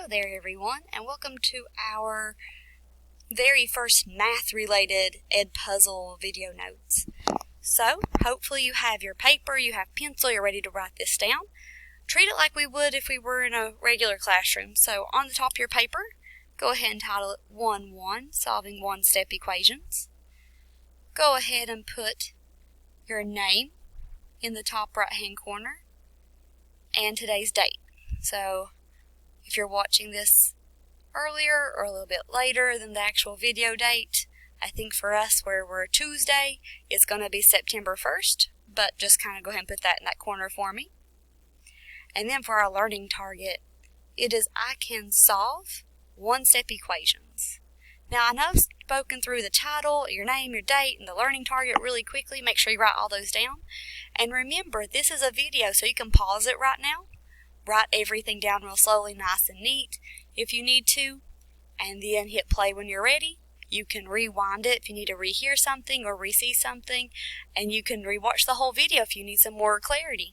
Hello there everyone, and welcome to our very first math-related Edpuzzle video notes. So, hopefully you have your paper, you have pencil, you're ready to write this down. Treat it like we would if we were in a regular classroom. So, on the top of your paper, go ahead and title it 1-1, Solving One-Step Equations. Go ahead and put your name in the top right-hand corner and today's date. So, if you're watching this earlier or a little bit later than the actual video date, I think for us where we're Tuesday, it's going to be September 1st, but just kind of go ahead and put that in that corner for me. And then for our learning target, it is I can solve one-step equations. Now I know I've spoken through the title, your name, your date, and the learning target really quickly. Make sure you write all those down. And remember, this is a video, so you can pause it right now. Write everything down real slowly, nice and neat if you need to, and then hit play when you're ready. You can rewind it if you need to rehear something or re-see something, and you can rewatch the whole video if you need some more clarity.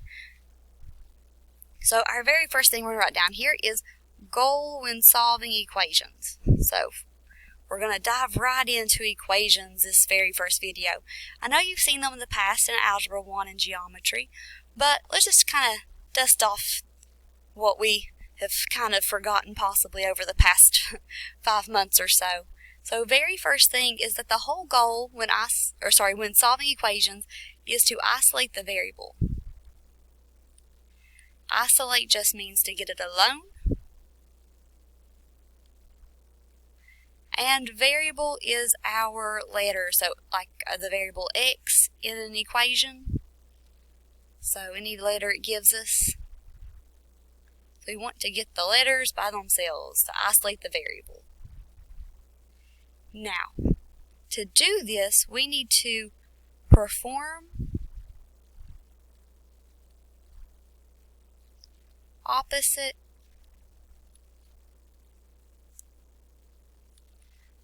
So our very first thing we're going to write down here is goal when solving equations. So we're going to dive right into equations this very first video. I know you've seen them in the past in Algebra 1 and Geometry, but let's just kind of dust off what we have kind of forgotten possibly over the past 5 months or so. So very first thing is that the whole goal when solving equations is to isolate the variable. Isolate just means to get it alone. And variable is our letter, so like the variable x in an equation. So any letter it gives us. We want to get the letters by themselves to isolate the variable. Now, to do this, we need to perform opposite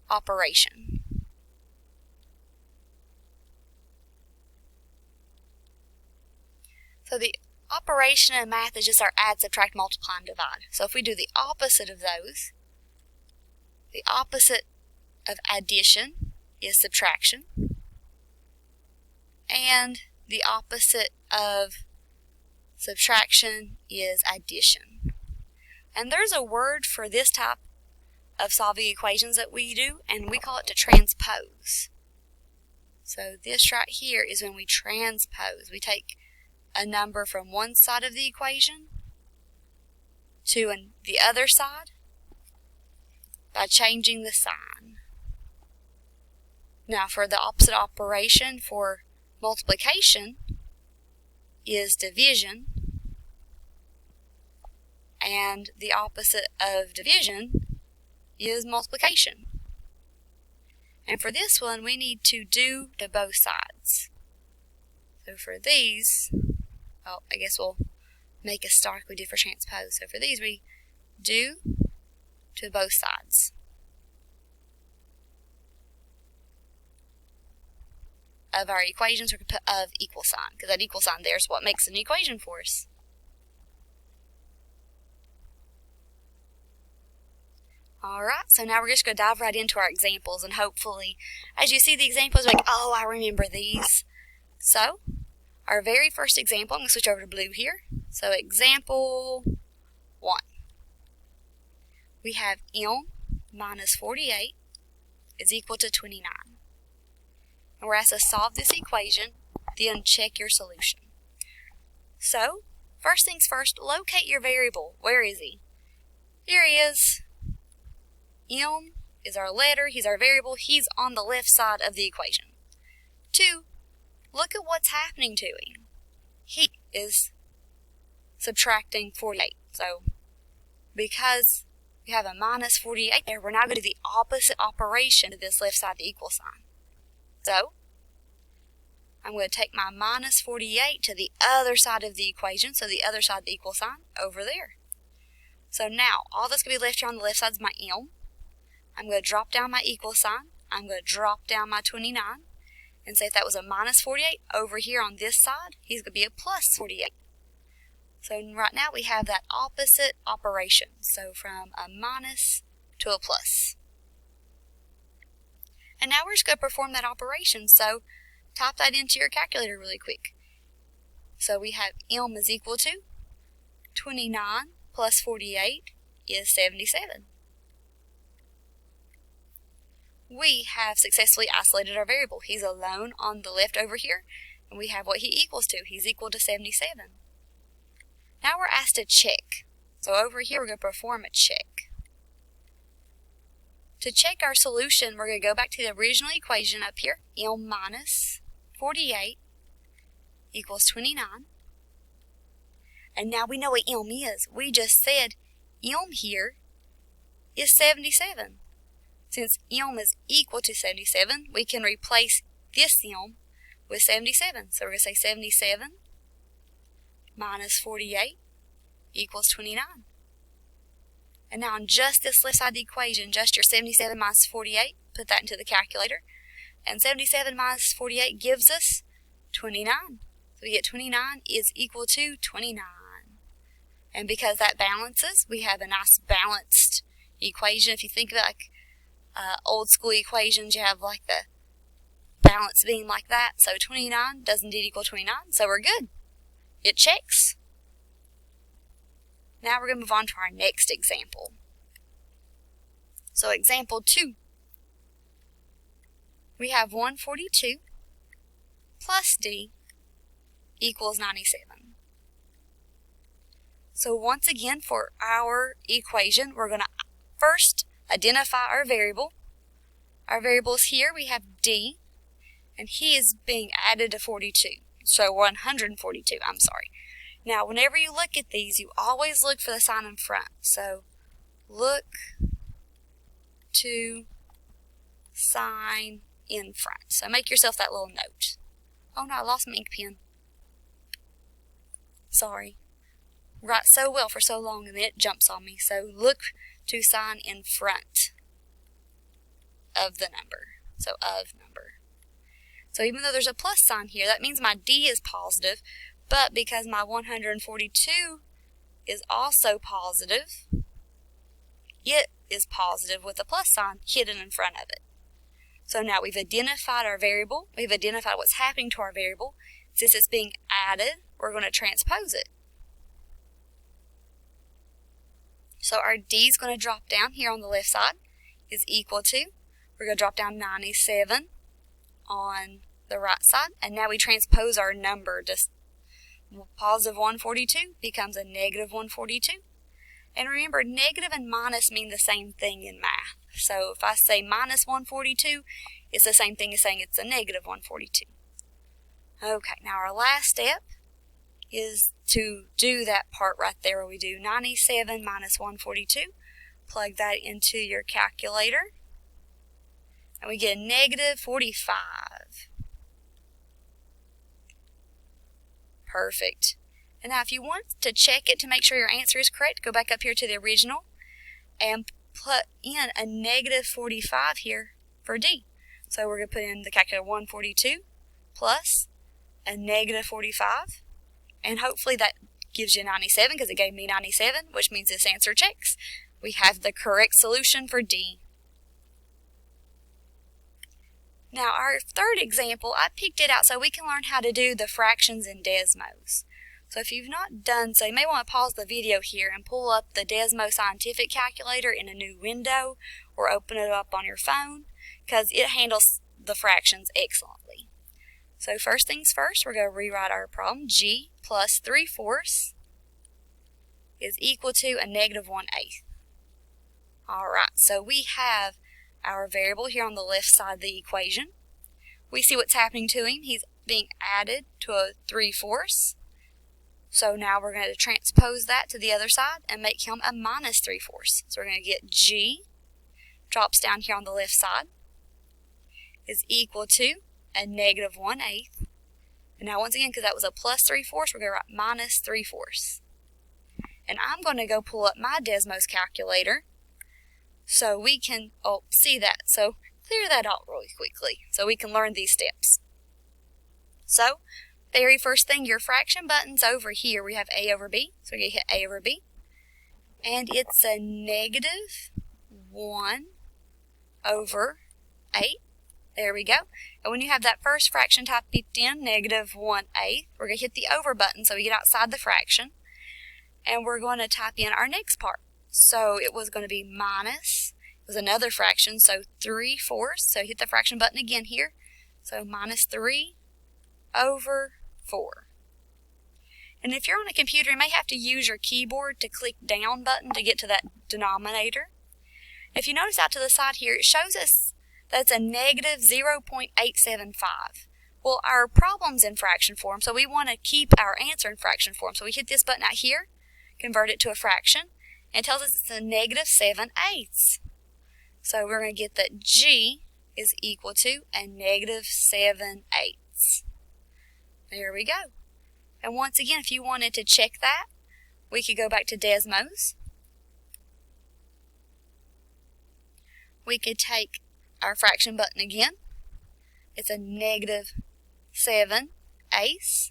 operation. So the operation in math is just our add, subtract, multiply, and divide. So if we do the opposite of those, the opposite of addition is subtraction, and the opposite of subtraction is addition. And there's a word for this type of solving equations that we do, and we call it to transpose. So this right here is when we transpose. We take a number from one side of the equation to the other side by changing the sign. Now for the opposite operation for multiplication is division, and the opposite of division is multiplication. And for this one we need to do to both sides. So for these, I guess we'll make a star like we did for transpose. So for these, we do to both sides. Of our equations, we can put of equal sign, because that equal sign there is what makes an equation for us. Alright, so now we're just going to dive right into our examples, and hopefully, as you see the examples, you're like, oh, I remember these. So, our very first example, I'm going to switch over to blue here. So example 1. We have m minus 48 is equal to 29. And we're asked to solve this equation, then check your solution. So, first things first, locate your variable. Where is he? Here he is. M is our letter, he's our variable, he's on the left side of the equation. 2. Look at what's happening to him. He is subtracting 48. So, because we have a minus 48 there, we're now going to do the opposite operation to this left side of the equal sign. So, I'm going to take my minus 48 to the other side of the equation, so the other side of the equal sign over there. So now, all that's going to be left here on the left side is my m. I'm going to drop down my equal sign. I'm going to drop down my 29. And say if that was a minus 48, over here on this side, he's going to be a plus 48. So right now we have that opposite operation. So from a minus to a plus. And now we're just going to perform that operation. So type that into your calculator really quick. So we have m is equal to 29 plus 48 is 77. We have successfully isolated our variable. He's alone on the left over here, and we have what he equals to. He's equal to 77. Now we're asked to check. So over here we're going to perform a check. To check our solution, we're going to go back to the original equation up here. M minus 48 equals 29. And now we know what M is. We just said M here is 77. Since M is equal to 77, we can replace this M with 77. So we're going to say 77 minus 48 equals 29. And now on just this left side of the equation, just your 77 minus 48, put that into the calculator. And 77 minus 48 gives us 29. So we get 29 is equal to 29. And because that balances, we have a nice balanced equation. If you think of it like old school equations, you have like the balance being like that. So 29 does indeed equal 29, so we're good. It checks. Now we're going to move on to our next example. So example 2. We have 142 plus D equals 97. So once again, for our equation, we're going to first identify our variable. Our variable is here. We have D, and he is being added to 42. So 142, I'm sorry. Now, whenever you look at these, you always look for the sign in front. So look to sign in front. So make yourself that little note. Oh no, I lost my ink pen. Sorry. Write so well for so long and then it jumps on me. So look to sign in front of the number. So of number. So even though there's a plus sign here, that means my D is positive, but because my 142 is also positive, it is positive with a plus sign hidden in front of it. So now we've identified our variable, we've identified what's happening to our variable. Since it's being added, we're going to transpose it. So our D is going to drop down here on the left side, is equal to, we're going to drop down 97 on the right side, and now we transpose our number. Just positive 142 becomes a negative 142. And remember, negative and minus mean the same thing in math. So if I say minus 142, it's the same thing as saying it's a negative 142. Okay, now our last step is to do that part right there where we do 97 minus 142. Plug that into your calculator, and we get a negative 45. Perfect. And now if you want to check it to make sure your answer is correct, go back up here to the original and put in a negative 45 here for D. So we're going to put in the calculator 142 plus a negative 45. And hopefully that gives you 97 because it gave me 97, which means this answer checks. We have the correct solution for D. Now our third example, I picked it out so we can learn how to do the fractions in Desmos. So if you've not done so, you may want to pause the video here and pull up the Desmos Scientific Calculator in a new window or open it up on your phone because it handles the fractions excellently. So first things first, we're going to rewrite our problem. G plus 3/4 is equal to a negative 1/8. Alright, so we have our variable here on the left side of the equation. We see what's happening to him. He's being added to a 3/4. So now we're going to transpose that to the other side and make him a minus 3/4. So we're going to get G, drops down here on the left side, is equal to a negative 1/8. And now once again, because that was a plus 3/4, we're going to write minus 3/4. And I'm going to go pull up my Desmos calculator so we can see that. So clear that out really quickly so we can learn these steps. So very first thing, your fraction button's over here. We have a over b, so we're going to hit a over b. And it's a negative 1 over 8. There we go. And when you have that first fraction typed in, negative 1/8, we're going to hit the over button so we get outside the fraction. And we're going to type in our next part. So it was going to be minus, it was another fraction, so 3/4. So hit the fraction button again here. So minus 3 over 4. And if you're on a computer, you may have to use your keyboard to click down button to get to that denominator. If you notice out to the side here, it shows us that's a negative 0.875. Well, our problem's in fraction form, so we want to keep our answer in fraction form. So we hit this button out here, convert it to a fraction, and it tells us it's a negative 7/8. So we're going to get that G is equal to a negative 7/8. There we go. And once again, if you wanted to check that, we could go back to Desmos. We could take our fraction button again. It's a negative 7/8.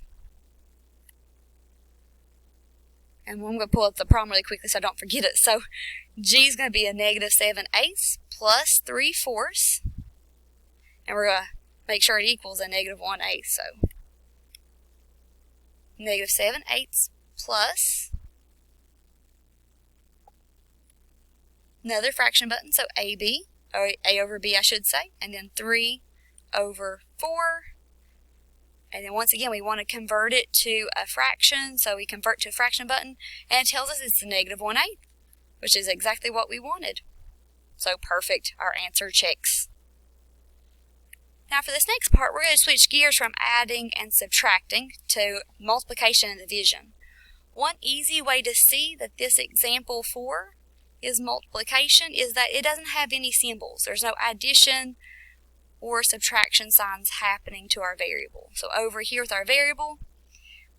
And I'm going to pull up the problem really quickly so I don't forget it. So G is going to be a negative 7/8 plus 3/4. And we're going to make sure it equals a negative 1/8. So negative 7/8 plus another fraction button, so AB, or A over B I should say, and then 3 over 4. And then once again, we want to convert it to a fraction, so we convert to a fraction button, and it tells us it's a negative 1/8, which is exactly what we wanted. So perfect, our answer checks. Now for this next part, we're going to switch gears from adding and subtracting to multiplication and division. One easy way to see that this example 4 is multiplication is that it doesn't have any symbols. There's no addition or subtraction signs happening to our variable. So over here with our variable,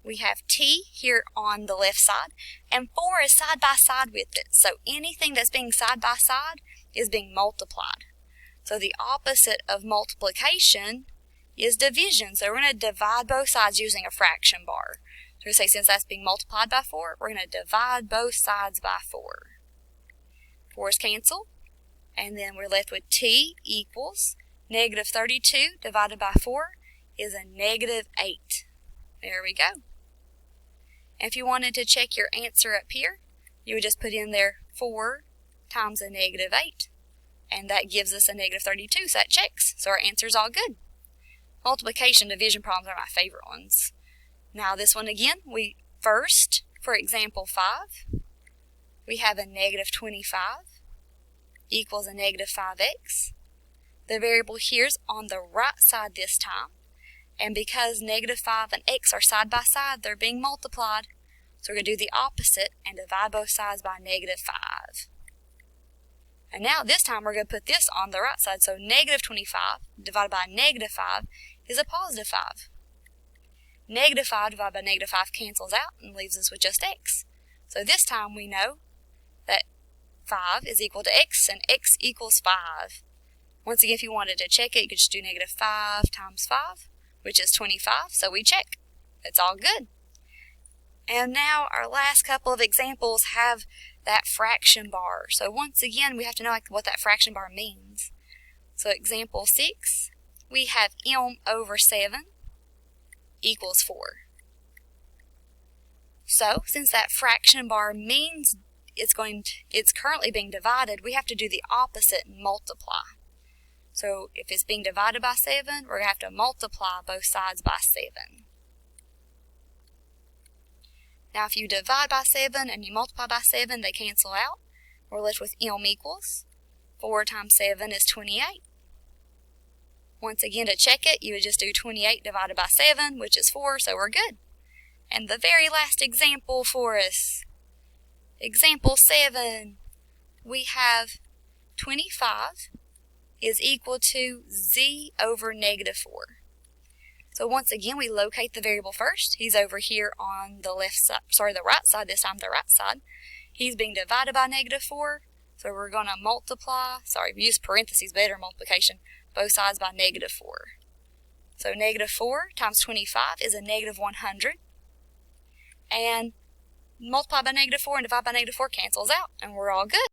we have t here on the left side, and 4 is side by side with it. So anything that's being side by side is being multiplied. So the opposite of multiplication is division. So we're going to divide both sides using a fraction bar. So we're going to say since that's being multiplied by 4, we're going to divide both sides by 4. 4's cancel, and then we're left with t equals negative 32 divided by 4 is a negative 8. There we go. And if you wanted to check your answer up here, you would just put in there 4 times a negative 8. And that gives us a negative 32, so that checks. So our answer's all good. Multiplication, division problems are my favorite ones. Now this one again, we first, for example 5, we have a negative 25 equals a negative 5x. The variable here's on the right side this time. And because negative 5 and x are side by side, they're being multiplied. So we're going to do the opposite and divide both sides by negative 5. And now this time we're going to put this on the right side. So negative 25 divided by negative 5 is a positive 5. Negative 5 divided by negative 5 cancels out and leaves us with just x. So this time we know that 5 is equal to x and x equals 5. Once again, if you wanted to check it, you could just do negative 5 times 5, which is 25. So we check. It's all good. And now our last couple of examples have that fraction bar. So once again, we have to know what that fraction bar means. So example 6, we have m over 7 equals 4. So since that fraction bar means it's currently being divided, we have to do the opposite and multiply. So if it's being divided by 7, we're going to have to multiply both sides by 7. Now if you divide by 7 and you multiply by 7, they cancel out. We're left with m equals 4 times 7 is 28. Once again, to check it, you would just do 28 divided by 7, which is 4, so we're good. And the very last example for us, example 7, we have 25 is equal to z over negative 4. So once again, we locate the variable first. He's over here on the left side, the right side, this time the right side. He's being divided by negative 4, so we're going to multiply, we use parentheses better, multiplication, both sides by negative 4. So negative 4 times 25 is a negative 100. And multiply by negative 4 and divide by negative 4 cancels out, and we're all good.